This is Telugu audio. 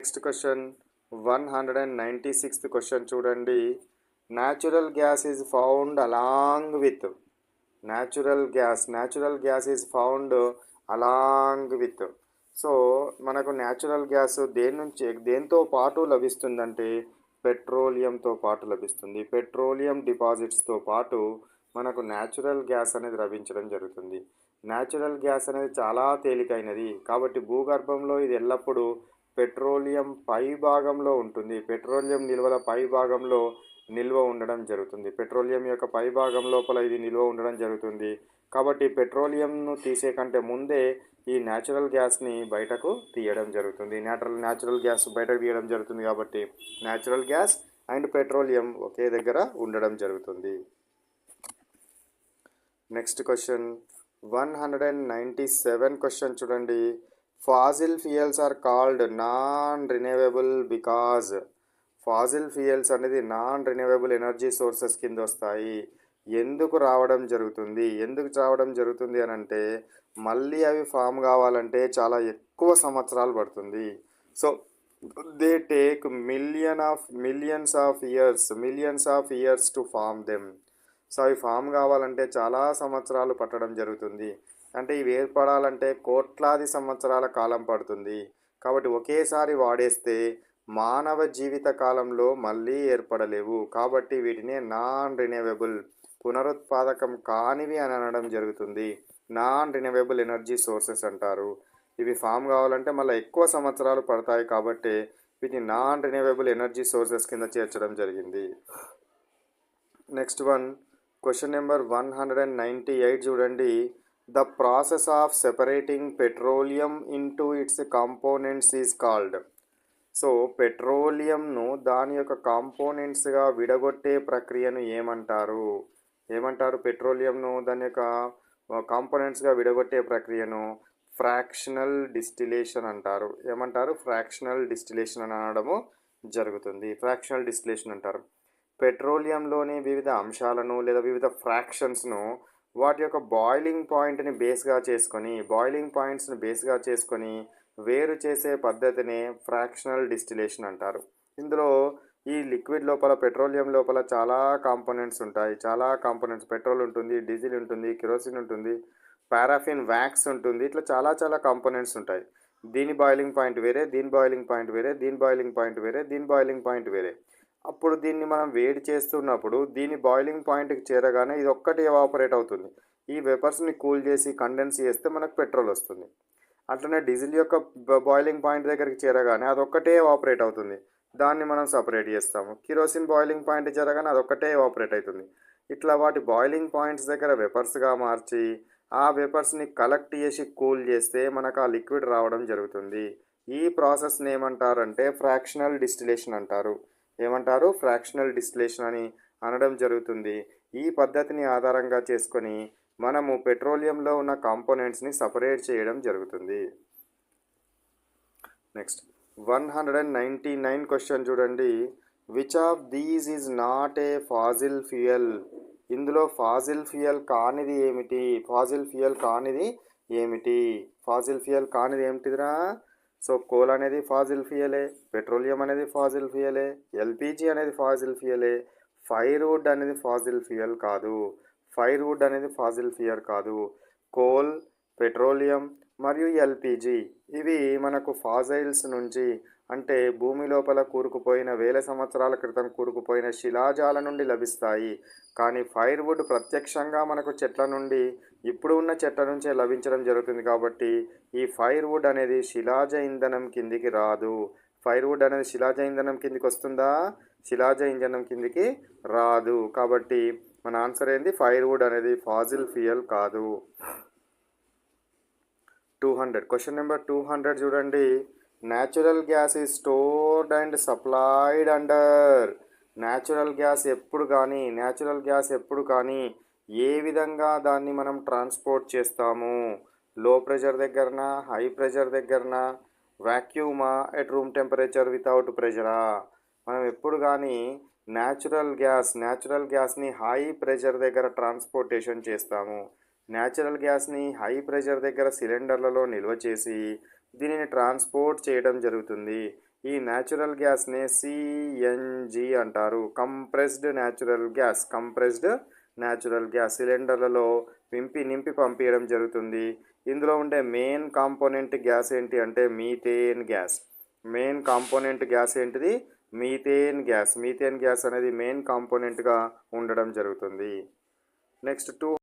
నెక్స్ట్ క్వశ్చన్ 196th క్వశ్చన్ చూడండి. Natural gas is found along with natural gas is found along with so మనకు న్యాచురల్ గ్యాస్ దేంతో పాటు లభిస్తుందంటే పెట్రోలియంతో పాటు లభిస్తుంది. పెట్రోలియం డిపాజిట్స్తో పాటు మనకు న్యాచురల్ గ్యాస్ అనేది లభించడం జరుగుతుంది. న్యాచురల్ గ్యాస్ అనేది చాలా తేలికైనది కాబట్టి భూగర్భంలో ఇది ఎల్లప్పుడూ పెట్రోలియం పై భాగంలో ఉంటుంది. పెట్రోలియం నిల్వల పై భాగంలో నిల్వ ఉండడం జరుగుతుంది. పెట్రోలియం యొక్క పై భాగం లోపల ఇది నిల్వ ఉండడం జరుగుతుంది. కాబట్టి పెట్రోలియంను తీసే కంటే ముందే ఈ న్యాచురల్ గ్యాస్ని బయటకు తీయడం జరుగుతుంది. న్యాచురల్ గ్యాస్ బయటకు తీయడం జరుగుతుంది కాబట్టి న్యాచురల్ గ్యాస్ అండ్ పెట్రోలియం ఒకే దగ్గర ఉండడం జరుగుతుంది. నెక్స్ట్ క్వశ్చన్ 197 క్వశ్చన్ చూడండి. Fossil fuels are called non renewable because fossil fuels అనేది నాన్ రిన్యూవబుల్ ఎనర్జీ సోర్సెస్ కింద వస్తాయి. ఎందుకు రావడం జరుగుతుంది అని అంటే మళ్ళీ అవి ఫామ్ కావాలంటే చాలా ఎక్కువ సంవత్సరాలు పడుతుంది. So they take millions of years to form them. So అవి ఫామ్ కావాలంటే చాలా సంవత్సరాలు పట్టడం జరుగుతుంది. అంటే ఇవి ఏర్పడాలంటే కోట్లాది సంవత్సరాల కాలం పడుతుంది. కాబట్టి ఒకేసారి వాడేస్తే మానవ జీవిత కాలంలో మళ్ళీ ఏర్పడలేవు. కాబట్టి వీటిని నాన్ రిన్యూవబుల్ పునరుత్పాదకం కానివి అని అనడం జరుగుతుంది. నాన్ రిన్యూవబుల్ ఎనర్జీ సోర్సెస్ అంటారు. ఇవి ఫామ్ కావాలంటే మళ్ళీ ఎక్కువ సంవత్సరాలు పడతాయి కాబట్టి వీటిని నాన్ రిన్యూవబుల్ ఎనర్జీ సోర్సెస్ కింద చేర్చడం జరిగింది. నెక్స్ట్ వన్ క్వశ్చన్ నెంబర్ 198 చూడండి. The process of separating petroleum into its components is called. So పెట్రోలియంను దాని యొక్క కాంపోనెంట్స్గా విడగొట్టే ప్రక్రియను ఏమంటారు పెట్రోలియంను దాని యొక్క కాంపోనెంట్స్గా విడగొట్టే ప్రక్రియను ఫ్రాక్షనల్ డిస్టిలేషన్ అంటారు. ఫ్రాక్షనల్ డిస్టిలేషన్ అని అనడము జరుగుతుంది. ఫ్రాక్షనల్ డిస్టిలేషన్ అంటారు. పెట్రోలియంలోని వివిధ అంశాలను లేదా వివిధ ఫ్రాక్షన్స్ను వాటి యొక్క బాయిలింగ్ పాయింట్స్ని బేస్గా చేసుకొని వేరు చేసే పద్ధతిని ఫ్రాక్షనల్ డిస్టిలేషన్ అంటారు. ఇందులో ఈ లిక్విడ్ లోపల పెట్రోలియం లోపల చాలా కాంపోనెంట్స్ ఉంటాయి. పెట్రోల్ ఉంటుంది, డీజిల్ ఉంటుంది, కిరోసిన్ ఉంటుంది, పారాఫిన్ వ్యాక్స్ ఉంటుంది. ఇట్లా చాలా కాంపోనెంట్స్ ఉంటాయి. దీని బాయిలింగ్ పాయింట్ వేరే, దీని బాయిలింగ్ పాయింట్ వేరే, దీని బాయిలింగ్ పాయింట్ వేరే, దీని బాయిలింగ్ పాయింట్ వేరే. అప్పుడు దీన్ని మనం వేడి చేస్తున్నప్పుడు దీని బాయిలింగ్ పాయింట్కి చేరగానే ఇది ఒక్కటి ఎవాపరేట్ అవుతుంది. ఈ వేపర్స్ని కూల్ చేసి కండెన్స్ చేస్తే మనకు పెట్రోల్ వస్తుంది. అట్లనే డీజిల్ యొక్క బాయిలింగ్ పాయింట్ దగ్గరికి చేరగానే అదొక్కటే ఎవాపరేట్ అవుతుంది. దాన్ని మనం సపరేట్ చేస్తాము. కిరోసిన్ బాయిలింగ్ పాయింట్ చేరగానే అదొక్కటే ఎవాపరేట్ అవుతుంది. ఇట్లా వాటి బాయిలింగ్ పాయింట్స్ దగ్గర వేపర్స్గా మార్చి ఆ వేపర్స్ని కలెక్ట్ చేసి కూల్ చేస్తే మనకు ఆ లిక్విడ్ రావడం జరుగుతుంది. ఈ ప్రాసెస్ని ఏమంటారంటే ఫ్రాక్షనల్ డిస్టిలేషన్ అంటారు. ఫ్రాక్షనల్ డిస్టిలేషన్ అని అనడం జరుగుతుంది. ఈ పద్ధతిని ఆధారంగా చేసుకొని మనము పెట్రోలియంలో ఉన్న కాంపోనెంట్స్ని సపరేట్ చేయడం జరుగుతుంది. నెక్స్ట్ 199 క్వశ్చన్ చూడండి. Which of these is not a Faasil fuel. ఇందులో ఫాజిల్ ఫ్యూయల్ కానిది ఏమిటిదిరా? సో కోల్ అనేది ఫాజిల్ ఫ్యూయలే, పెట్రోలియం అనేది ఫాజిల్ ఫ్యూయలే, ఎల్పిజి అనేది ఫాజిల్ ఫ్యూయలే. ఫైర్వుడ్ అనేది ఫాజిల్ ఫ్యూయల్ కాదు. కోల్, పెట్రోలియం మరియు ఎల్పిజి ఇవి మనకు ఫాజైల్స్ నుంచి అంటే భూమి లోపల కూరుకుపోయిన వేల సంవత్సరాల క్రితం కూరుకుపోయిన శిలాజాల నుండి లభిస్తాయి. కానీ ఫైర్వుడ్ ప్రత్యక్షంగా మనకు ఇప్పుడు ఉన్న చెట్ల నుంచే లభించడం జరుగుతుంది. కాబట్టి ఈ ఫైర్వుడ్ అనేది శిలాజ ఇంధనం కిందికి రాదు. ఫైర్వుడ్ అనేది శిలాజ ఇంధనం కిందికి వస్తుందా? శిలాజ ఇంధనం కిందికి రాదు. కాబట్టి మన ఆన్సర్ ఏంది? ఫైర్వుడ్ అనేది ఫాజిల్ ఫ్యూయల్ కాదు. 200 క్వశ్చన్ నెంబర్ 200 చూడండి. Natural gas is stored and supplied under. Natural gas ఎప్పుడు కానీ ఏ విధంగా దాన్ని మనం ట్రాన్స్పోర్ట్ చేస్తాము? లో ప్రెషర్ దగ్గరనా, హై ప్రెషర్ దగ్గరనా, వాక్యూమా, ఎట్ రూమ్ టెంపరేచర్ వితౌట్ ప్రెషరా? మనం ఎప్పుడు కానీ న్యాచురల్ గ్యాస్ని హై ప్రెషర్ దగ్గర ట్రాన్స్పోర్టేషన్ చేస్తాము. న్యాచురల్ గ్యాస్ని హై ప్రెషర్ దగ్గర సిలిండర్లలో నిల్వ చేసి దీనిని ట్రాన్స్పోర్ట్ చేయడం జరుగుతుంది. ఈ న్యాచురల్ గ్యాస్ని సిఎన్జి అంటారు. కంప్రెస్డ్ న్యాచురల్ గ్యాస్ సిలిండర్లలో నింపి పంపించడం జరుగుతుంది. ఇందులో ఉండే మెయిన్ కాంపోనెంట్ గ్యాస్ ఏంటి అంటే methane gas. Main component gas ఏంటిది? Methane gas. మీథేన్ గ్యాస్ అనేది మెయిన్ కాంపోనెంట్గా ఉండడం జరుగుతుంది. నెక్స్ట్